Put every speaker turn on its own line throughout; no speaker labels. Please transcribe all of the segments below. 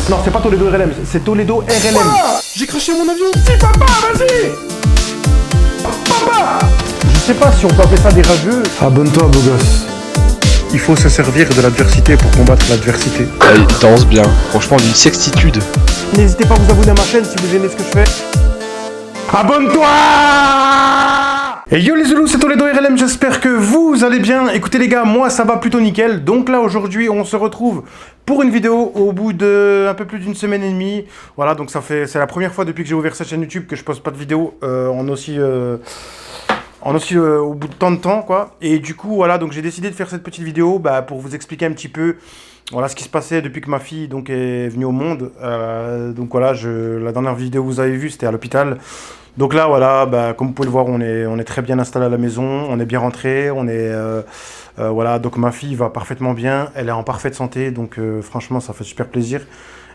Non, c'est pas Toledo RLM, c'est Toledo RLM.
Papa, j'ai craché mon avion. Si, papa, vas-y. Papa.
Je sais pas si on peut appeler ça des rageux. Abonne-toi, beau gosse. Il faut se servir de l'adversité pour combattre l'adversité.
Il danse bien, franchement d'une sextitude.
N'hésitez pas à vous abonner à ma chaîne si vous aimez ce que je fais. Abonne-toi! Et yo les Zoulous, c'est Toledo RLM, j'espère que vous allez bien. Écoutez les gars, moi ça va plutôt nickel. Donc là aujourd'hui on se retrouve pour une vidéo au bout de un peu plus d'une semaine et demie. Voilà, donc c'est la première fois depuis que j'ai ouvert cette chaîne YouTube que je poste pas de vidéo en aussi au bout de tant de temps quoi. Et du coup voilà, donc j'ai décidé de faire cette petite vidéo pour vous expliquer un petit peu voilà ce qui se passait depuis que ma fille donc est venue au monde. Donc voilà, la dernière vidéo que vous avez vue c'était à l'hôpital. Donc là voilà, comme vous pouvez le voir, on est très bien installé à la maison, on est bien rentré, voilà, donc ma fille va parfaitement bien, elle est en parfaite santé, donc franchement ça fait super plaisir.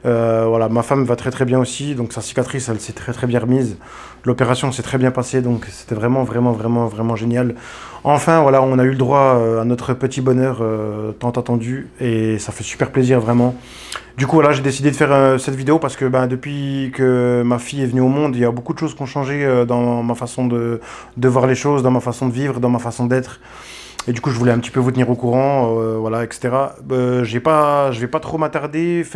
Voilà, ma femme va très très bien aussi, donc sa cicatrice elle s'est très très bien remise. L'opération s'est très bien passée, donc c'était vraiment génial. Enfin voilà, on a eu le droit à notre petit bonheur tant attendu et ça fait super plaisir vraiment. Du coup voilà, j'ai décidé de faire cette vidéo parce que depuis que ma fille est venue au monde, il y a beaucoup de choses qui ont changé dans ma façon de voir les choses, dans ma façon de vivre, dans ma façon d'être. Et du coup, je voulais un petit peu vous tenir au courant, voilà, etc. Je vais pas trop m'attarder,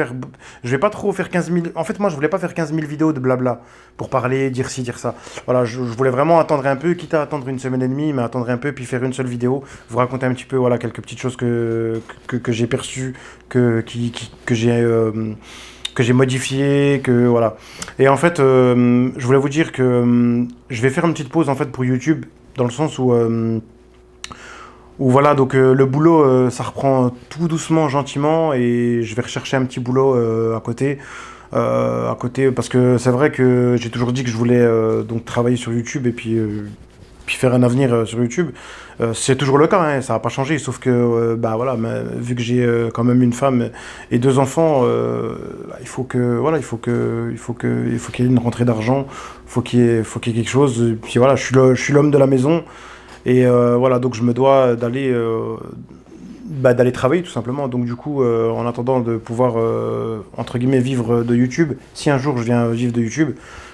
je vais pas trop faire 15 000... En fait, moi, je voulais pas faire 15 000 vidéos de blabla pour parler, dire ci, dire ça. Voilà, je voulais vraiment attendre un peu, quitte à attendre une semaine et demie, mais attendre un peu, puis faire une seule vidéo, vous raconter un petit peu, voilà, quelques petites choses que j'ai perçues, que j'ai modifié, que voilà. Et en fait, je voulais vous dire que je vais faire une petite pause en fait pour YouTube, dans le sens où voilà, donc le boulot, ça reprend tout doucement, gentiment, et je vais rechercher un petit boulot à côté, parce que c'est vrai que j'ai toujours dit que je voulais donc travailler sur YouTube et puis faire un avenir sur YouTube. C'est toujours le cas, hein, ça n'a pas changé, sauf que voilà, vu que j'ai quand même une femme et deux enfants, il faut qu'il y ait une rentrée d'argent, faut qu'il y ait quelque chose. Et puis voilà, je suis l'homme de la maison. Et voilà, donc je me dois d'aller travailler tout simplement. Donc du coup, en attendant de pouvoir, entre guillemets, vivre de YouTube, si un jour je viens vivre de YouTube,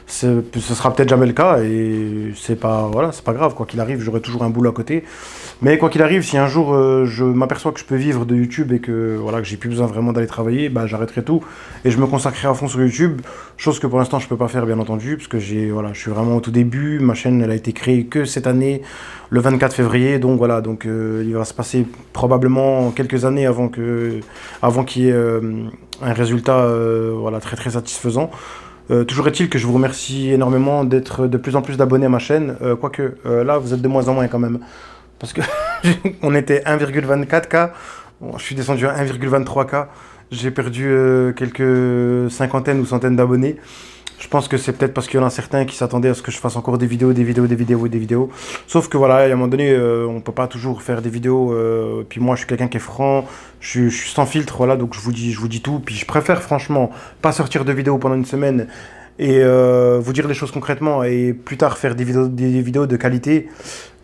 ce sera peut-être jamais le cas et c'est pas grave, quoi qu'il arrive, j'aurai toujours un boulot à côté. Mais quoi qu'il arrive, si un jour je m'aperçois que je peux vivre de YouTube et que voilà, que j'ai plus besoin vraiment d'aller travailler, j'arrêterai tout et je me consacrerai à fond sur YouTube, chose que pour l'instant je peux pas faire bien entendu, parce que je suis vraiment au tout début, ma chaîne elle a été créée que cette année, le 24 février, donc voilà, donc il va se passer probablement quelques années avant qu'il y ait un résultat voilà, très très satisfaisant. Toujours est-il que je vous remercie énormément d'être de plus en plus d'abonnés à ma chaîne, quoique là vous êtes de moins en moins quand même, parce que on était 1,24K, bon, je suis descendu à 1,23K, j'ai perdu quelques cinquantaines ou centaines d'abonnés. Je pense que c'est peut-être parce qu'il y en a certains qui s'attendaient à ce que je fasse encore des vidéos. Sauf que voilà, à un moment donné, on peut pas toujours faire des vidéos. Puis moi, je suis quelqu'un qui est franc, je suis sans filtre, voilà, donc je vous dis tout. Puis je préfère franchement pas sortir de vidéos pendant une semaine et vous dire les choses concrètement et plus tard faire des vidéos de qualité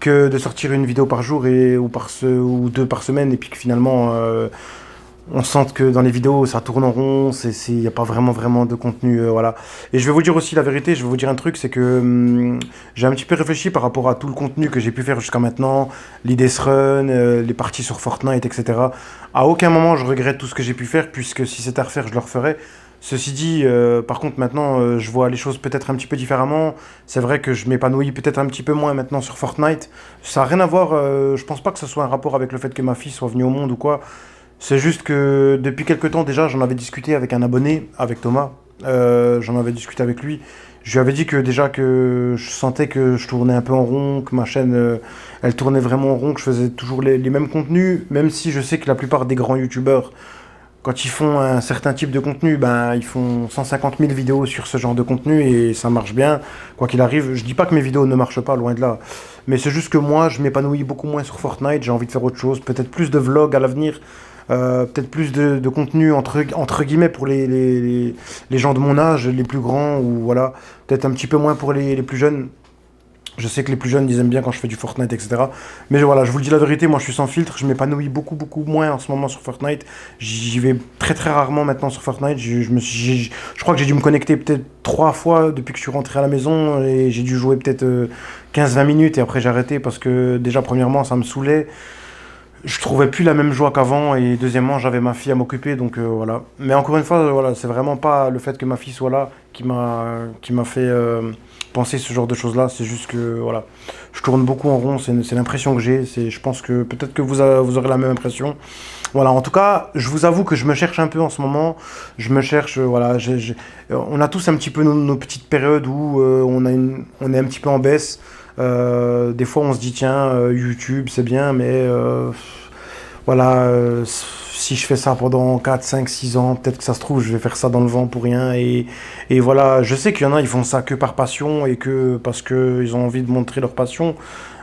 que de sortir une vidéo par jour ou deux par semaine et puis que finalement on sent que dans les vidéos ça tourne en rond, il n'y a pas vraiment de contenu, voilà. Et je vais vous dire aussi la vérité, je vais vous dire un truc, c'est que j'ai un petit peu réfléchi par rapport à tout le contenu que j'ai pu faire jusqu'à maintenant, l'IDS Run, les parties sur Fortnite, etc. À aucun moment je regrette tout ce que j'ai pu faire, puisque si c'était à refaire je le referais. Ceci dit, par contre maintenant je vois les choses peut-être un petit peu différemment. C'est vrai que je m'épanouis peut-être un petit peu moins maintenant sur Fortnite. Ça n'a rien à voir, je pense pas que ce soit un rapport avec le fait que ma fille soit venue au monde ou quoi. C'est juste que depuis quelques temps déjà, j'en avais discuté avec un abonné, avec Thomas. J'en avais discuté avec lui. Je lui avais dit que déjà que je sentais que je tournais un peu en rond, que ma chaîne, elle tournait vraiment en rond, que je faisais toujours les mêmes contenus, même si je sais que la plupart des grands youtubeurs, quand ils font un certain type de contenu, ils font 150 000 vidéos sur ce genre de contenu et ça marche bien. Quoi qu'il arrive, je dis pas que mes vidéos ne marchent pas, loin de là. Mais c'est juste que moi, je m'épanouis beaucoup moins sur Fortnite, j'ai envie de faire autre chose, peut-être plus de vlogs à l'avenir. Peut-être plus de contenu entre guillemets pour les gens de mon âge, les plus grands, ou voilà, peut-être un petit peu moins pour les plus jeunes. Je sais que les plus jeunes, ils aiment bien quand je fais du Fortnite, etc. Mais voilà, je vous le dis la vérité, moi je suis sans filtre, je m'épanouis beaucoup moins en ce moment sur Fortnite. J'y vais très rarement maintenant sur Fortnite. Je crois que j'ai dû me connecter peut-être 3 fois depuis que je suis rentré à la maison et j'ai dû jouer peut-être 15-20 minutes et après j'ai arrêté parce que déjà, premièrement, ça me saoulait. Je trouvais plus la même joie qu'avant et deuxièmement, j'avais ma fille à m'occuper, donc voilà. Mais encore une fois, voilà, c'est vraiment pas le fait que ma fille soit là qui m'a fait penser ce genre de choses-là. C'est juste que voilà, je tourne beaucoup en rond. C'est l'impression que j'ai. Je pense que peut-être que vous aurez la même impression. Voilà. En tout cas, je vous avoue que je me cherche un peu en ce moment. Je me cherche. Voilà. On a tous un petit peu nos petites périodes où on est un petit peu en baisse. Des fois, on se dit tiens, YouTube, c'est bien, mais voilà, si je fais ça pendant 4 5 6 ans, peut-être que ça se trouve, je vais faire ça dans le vent pour rien. Et voilà, je sais qu'il y en a, ils font ça que par passion et que parce qu'ils ont envie de montrer leur passion.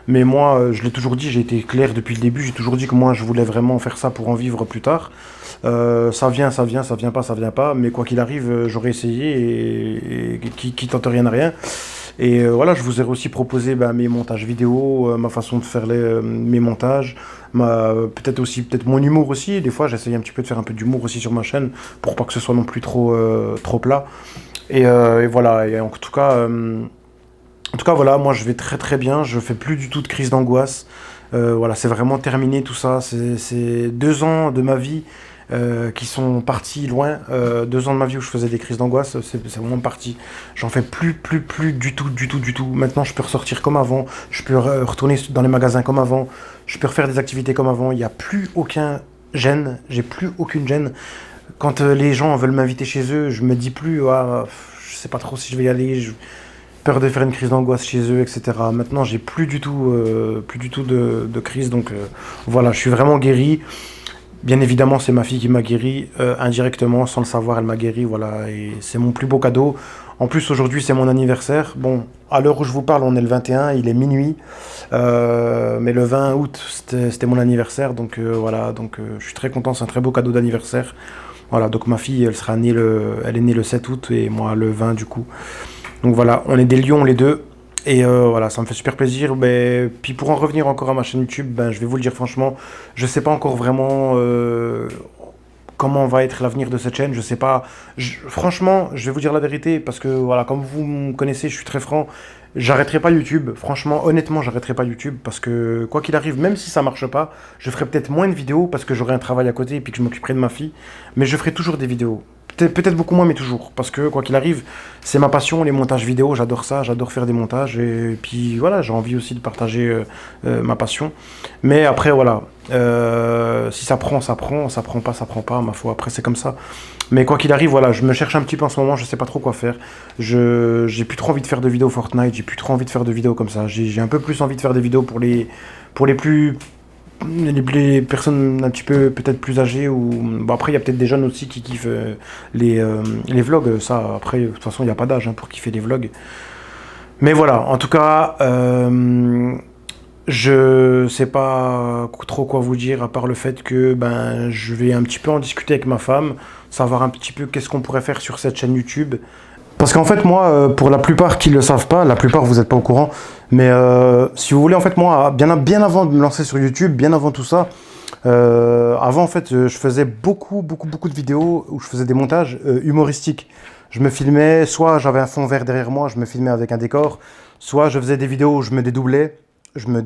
Mais moi, je l'ai toujours dit, j'ai été clair depuis le début, j'ai toujours dit que moi, je voulais vraiment faire ça pour en vivre plus tard. Ça vient, ça vient pas, ça vient pas. Mais quoi qu'il arrive, j'aurais essayé et qui tente rien à rien. Et voilà, je vous ai aussi proposé mes montages vidéo, ma façon de faire mes montages, peut-être mon humour aussi. Des fois, j'essaye un petit peu de faire un peu d'humour aussi sur ma chaîne pour pas que ce soit non plus trop plat. Et voilà, et en tout cas, voilà, moi je vais très bien, je fais plus du tout de crise d'angoisse. Voilà, c'est vraiment terminé tout ça. C'est 2 ans de ma vie qui sont partis loin. 2 ans de ma vie où je faisais des crises d'angoisse, c'est vraiment parti. J'en fais plus du tout. Maintenant, je peux ressortir comme avant, je peux retourner dans les magasins comme avant, je peux refaire des activités comme avant. Il n'y a plus aucun gêne, j'ai plus aucune gêne. Quand les gens veulent m'inviter chez eux, je me dis plus, ah, je sais pas trop si je vais y aller. Peur de faire une crise d'angoisse chez eux, etc. Maintenant, j'ai plus du tout de crise, donc voilà, je suis vraiment guéri. Bien évidemment, c'est ma fille qui m'a guéri, indirectement, sans le savoir, elle m'a guéri, voilà, et c'est mon plus beau cadeau. En plus, aujourd'hui, c'est mon anniversaire. Bon, à l'heure où je vous parle, on est le 21, il est minuit, mais le 20 août, c'était mon anniversaire, donc voilà, donc je suis très content, c'est un très beau cadeau d'anniversaire. Voilà, donc ma fille, elle est née le 7 août et moi le 20 du coup. Donc voilà, on est des lions les deux. Et voilà, ça me fait super plaisir. Mais, puis pour en revenir encore à ma chaîne YouTube, je vais vous le dire franchement, je sais pas encore vraiment comment va être l'avenir de cette chaîne. Je sais pas. Franchement, je vais vous dire la vérité parce que voilà, comme vous me connaissez, je suis très franc. J'arrêterai pas YouTube. Franchement, honnêtement, j'arrêterai pas YouTube parce que quoi qu'il arrive, même si ça marche pas, je ferai peut-être moins de vidéos parce que j'aurai un travail à côté et puis que je m'occuperai de ma fille. Mais je ferai toujours des vidéos. Peut-être beaucoup moins, mais toujours. Parce que, quoi qu'il arrive, c'est ma passion, les montages vidéo, j'adore ça, j'adore faire des montages. Et puis, voilà, j'ai envie aussi de partager ma passion. Mais après, voilà, si ça prend, ça prend, ça prend pas, ma foi, après, c'est comme ça. Mais quoi qu'il arrive, voilà, je me cherche un petit peu en ce moment, je sais pas trop quoi faire. J'ai plus trop envie de faire de vidéos Fortnite, j'ai plus trop envie de faire de vidéos comme ça. J'ai un peu plus envie de faire des vidéos pour les personnes un petit peu peut-être plus âgées ou bon, après il y a peut-être des jeunes aussi qui kiffent les vlogs, ça après de toute façon il n'y a pas d'âge pour kiffer les vlogs, mais voilà, en tout cas je sais pas trop quoi vous dire à part le fait que je vais un petit peu en discuter avec ma femme, savoir un petit peu qu'est-ce qu'on pourrait faire sur cette chaîne YouTube. Parce qu'en fait, moi, pour la plupart qui ne le savent pas, la plupart vous n'êtes pas au courant, mais si vous voulez, en fait, moi, bien avant de me lancer sur YouTube, bien avant tout ça, avant, en fait, je faisais beaucoup de vidéos où je faisais des montages humoristiques. Je me filmais, soit j'avais un fond vert derrière moi, je me filmais avec un décor, soit je faisais des vidéos où je me dédoublais, je me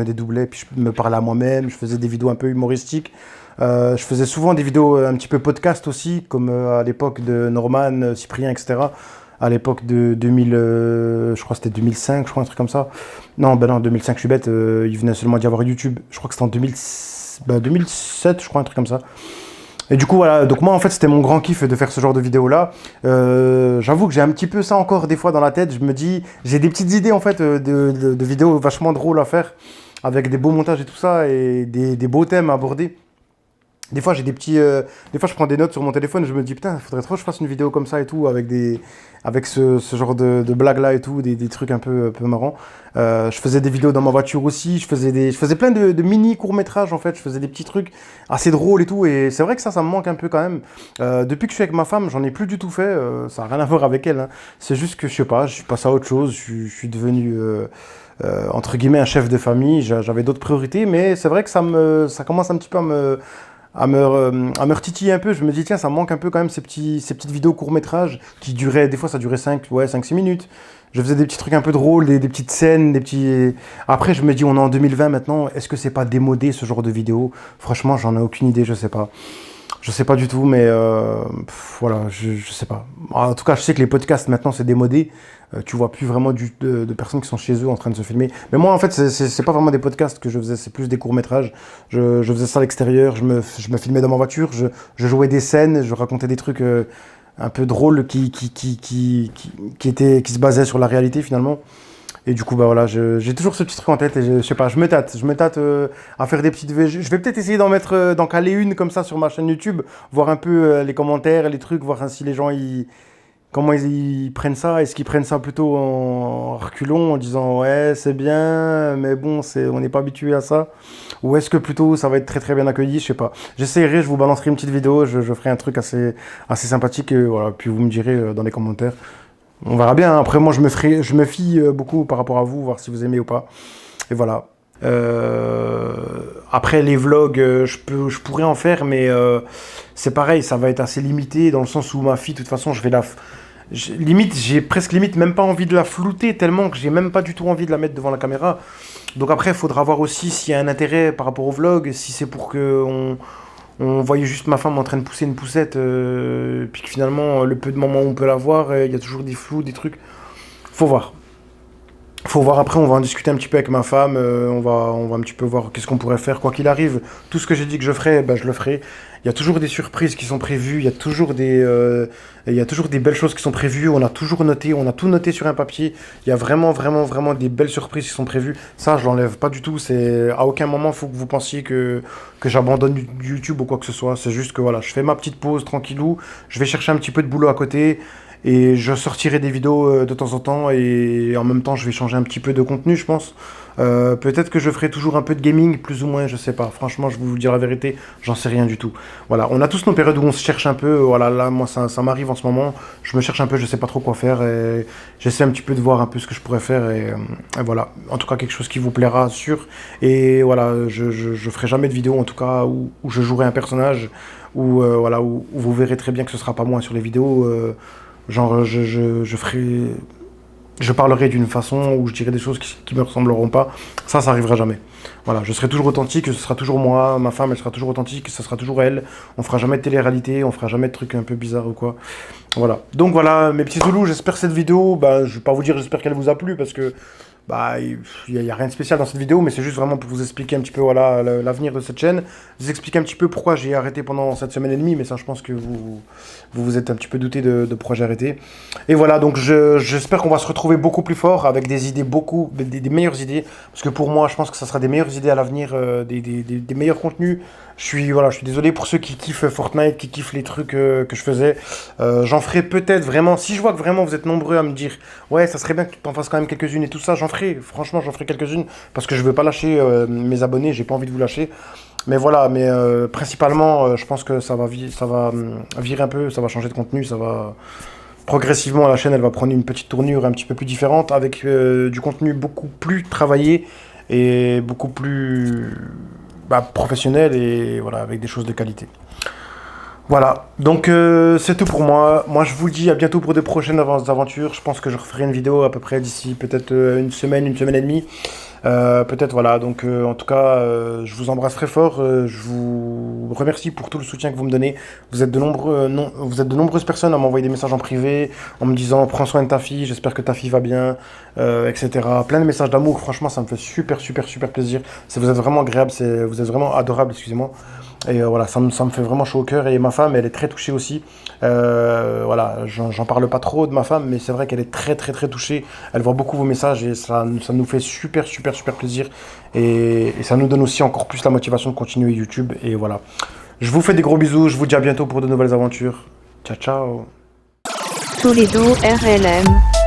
dédoublais, puis je me parlais à moi-même, je faisais des vidéos un peu humoristiques. Je faisais souvent des vidéos un petit peu podcast aussi, comme à l'époque de Norman, Cyprien, etc. À l'époque de 2000, je crois que c'était 2005, je crois, un truc comme ça. Non, non, 2005, je suis bête, il venait seulement d'y avoir YouTube. Je crois que c'était en 2007, je crois, un truc comme ça. Et du coup, voilà, donc moi, en fait, c'était mon grand kiff de faire ce genre de vidéos-là. J'avoue que j'ai un petit peu ça encore des fois dans la tête. Je me dis, j'ai des petites idées, en fait, de vidéos vachement drôles à faire, avec des beaux montages et tout ça, et des beaux thèmes à aborder. Des fois, j'ai des fois, je prends des notes sur mon téléphone, je me dis, putain, il faudrait trop que je fasse une vidéo comme ça et tout, avec ce genre de blagues-là et tout, des trucs un peu marrants. Je faisais des vidéos dans ma voiture aussi, je faisais plein de mini courts-métrages, en fait, je faisais des petits trucs assez drôles et tout, et c'est vrai que ça me manque un peu quand même. Depuis que je suis avec ma femme, j'en ai plus du tout fait, ça n'a rien à voir avec elle, hein. C'est juste que, je sais pas, je suis passé à autre chose, je suis devenu... entre guillemets un chef de famille, j'avais d'autres priorités, mais c'est vrai que ça commence un petit peu à me retitiller un peu. Je me dis, tiens, ça me manque un peu quand même ces petites vidéos courts-métrages qui duraient, des fois ça durait 5-6 minutes. Je faisais des petits trucs un peu drôles, des petites scènes, des petits... Après, je me dis, on est en 2020 maintenant, est-ce que c'est pas démodé ce genre de vidéos? Franchement, j'en ai aucune idée, je sais pas. Je sais pas du tout, mais voilà, je sais pas. En tout cas, je sais que les podcasts maintenant c'est démodé. Tu vois plus vraiment de personnes qui sont chez eux en train de se filmer. Mais moi, en fait, c'est pas vraiment des podcasts que je faisais, c'est plus des courts-métrages. Je faisais ça à l'extérieur, je me filmais dans ma voiture, je jouais des scènes, je racontais des trucs un peu drôles qui se basaient sur la réalité finalement. Et du coup, bah voilà, j'ai toujours ce petit truc en tête et je sais pas, je me tâte à faire des petites. Je vais peut-être essayer d'en caler une comme ça sur ma chaîne YouTube, voir un peu les commentaires, les trucs, voir si les gens comment ils prennent ça. Est-ce qu'ils prennent ça plutôt en reculons, en disant ouais, c'est bien, mais bon, on n'est pas habitué à ça. Ou est-ce que plutôt ça va être très très bien accueilli, je sais pas. J'essaierai, je vous balancerai une petite vidéo, je ferai un truc assez sympathique et voilà, puis vous me direz dans les commentaires. On verra bien, hein. Après moi je me fie beaucoup par rapport à vous, voir si vous aimez ou pas. Et voilà. Après les vlogs, je pourrais en faire, mais c'est pareil, ça va être assez limité dans le sens où ma fille, de toute façon, limite, j'ai presque limite même pas envie de la flouter tellement que j'ai même pas du tout envie de la mettre devant la caméra. Donc après, il faudra voir aussi s'il y a un intérêt par rapport au vlog, si c'est pour que on voyait juste ma femme en train de pousser une poussette, puis que finalement, le peu de moments où on peut la voir, il y a toujours des flous, des trucs. Faut voir. Faut voir après, on va en discuter un petit peu avec ma femme, on va un petit peu voir qu'est-ce qu'on pourrait faire. Quoi qu'il arrive, tout ce que j'ai dit que je ferai, ben, je le ferai. Il y a toujours des surprises qui sont prévues, il y a toujours des belles choses qui sont prévues, on a toujours noté, on a tout noté sur un papier. Il y a vraiment, vraiment, vraiment des belles surprises qui sont prévues. Ça, je l'enlève pas du tout, à aucun moment, il faut que vous pensiez que j'abandonne YouTube ou quoi que ce soit. C'est juste que voilà, je fais ma petite pause tranquillou, je vais chercher un petit peu de boulot à côté. Et je sortirai des vidéos de temps en temps et en même temps je vais changer un petit peu de contenu je pense. Peut-être que je ferai toujours un peu de gaming, plus ou moins, je sais pas. Franchement, je vais vous dire la vérité, j'en sais rien du tout. Voilà, on a tous nos périodes où on se cherche un peu. Voilà, là, moi, ça m'arrive en ce moment. Je me cherche un peu, je sais pas trop quoi faire et j'essaie un petit peu de voir un peu ce que je pourrais faire et voilà. En tout cas, quelque chose qui vous plaira, sûr. Et voilà, je ferai jamais de vidéo en tout cas où je jouerai un personnage voilà, où vous verrez très bien que ce sera pas moi sur les vidéos. Genre, je parlerai d'une façon où je dirai des choses qui me ressembleront pas. Ça arrivera jamais. Voilà, je serai toujours authentique, ce sera toujours moi, ma femme, elle sera toujours authentique, ce sera toujours elle. On fera jamais de télé-réalité, on fera jamais de trucs un peu bizarres ou quoi. Voilà. Donc voilà, mes petits Zoulous, j'espère que cette vidéo, bah, je vais pas vous dire j'espère qu'elle vous a plu parce que bah, il y a rien de spécial dans cette vidéo, mais c'est juste vraiment pour vous expliquer un petit peu voilà, l'avenir de cette chaîne. Vous expliquer un petit peu pourquoi j'ai arrêté pendant cette semaine et demie, mais ça, je pense que vous êtes un petit peu douté de pourquoi j'ai arrêté. Et voilà, donc j'espère qu'on va se retrouver beaucoup plus fort avec des idées, des meilleures idées. Parce que pour moi, je pense que ça sera des meilleures idées à l'avenir, des meilleurs contenus. Je suis désolé pour ceux qui kiffent Fortnite, qui kiffent les trucs que je faisais. J'en ferai peut-être vraiment, si je vois que vraiment vous êtes nombreux à me dire ouais, ça serait bien que tu t'en fasses quand même quelques-unes et tout ça, franchement, j'en ferai quelques-unes parce que je veux pas lâcher mes abonnés, j'ai pas envie de vous lâcher. Mais voilà, principalement, je pense que ça va virer un peu, ça va changer de contenu, ça va progressivement la chaîne, elle va prendre une petite tournure un petit peu plus différente avec du contenu beaucoup plus travaillé et beaucoup plus professionnel et voilà, avec des choses de qualité. Voilà, donc c'est tout pour moi. Moi, je vous dis à bientôt pour de prochaines aventures. Je pense que je referai une vidéo à peu près d'ici peut-être une semaine et demie. Peut-être, voilà. Donc, en tout cas, je vous embrasse très fort. Je vous remercie pour tout le soutien que vous me donnez. Vous êtes de nombreuses personnes à m'envoyer des messages en privé en me disant prends soin de ta fille, j'espère que ta fille va bien, etc. Plein de messages d'amour. Franchement, ça me fait super, super, super plaisir. Vous êtes vraiment agréable, vous êtes vraiment adorable, excusez-moi. Et voilà, ça me fait vraiment chaud au cœur. Et ma femme, elle est très touchée aussi. Voilà, j'en parle pas trop de ma femme, mais c'est vrai qu'elle est très, très, très touchée. Elle voit beaucoup vos messages et ça nous fait super, super, super plaisir. Et ça nous donne aussi encore plus la motivation de continuer YouTube. Et voilà. Je vous fais des gros bisous, je vous dis à bientôt pour de nouvelles aventures. Ciao ciao.
Toledo RLM.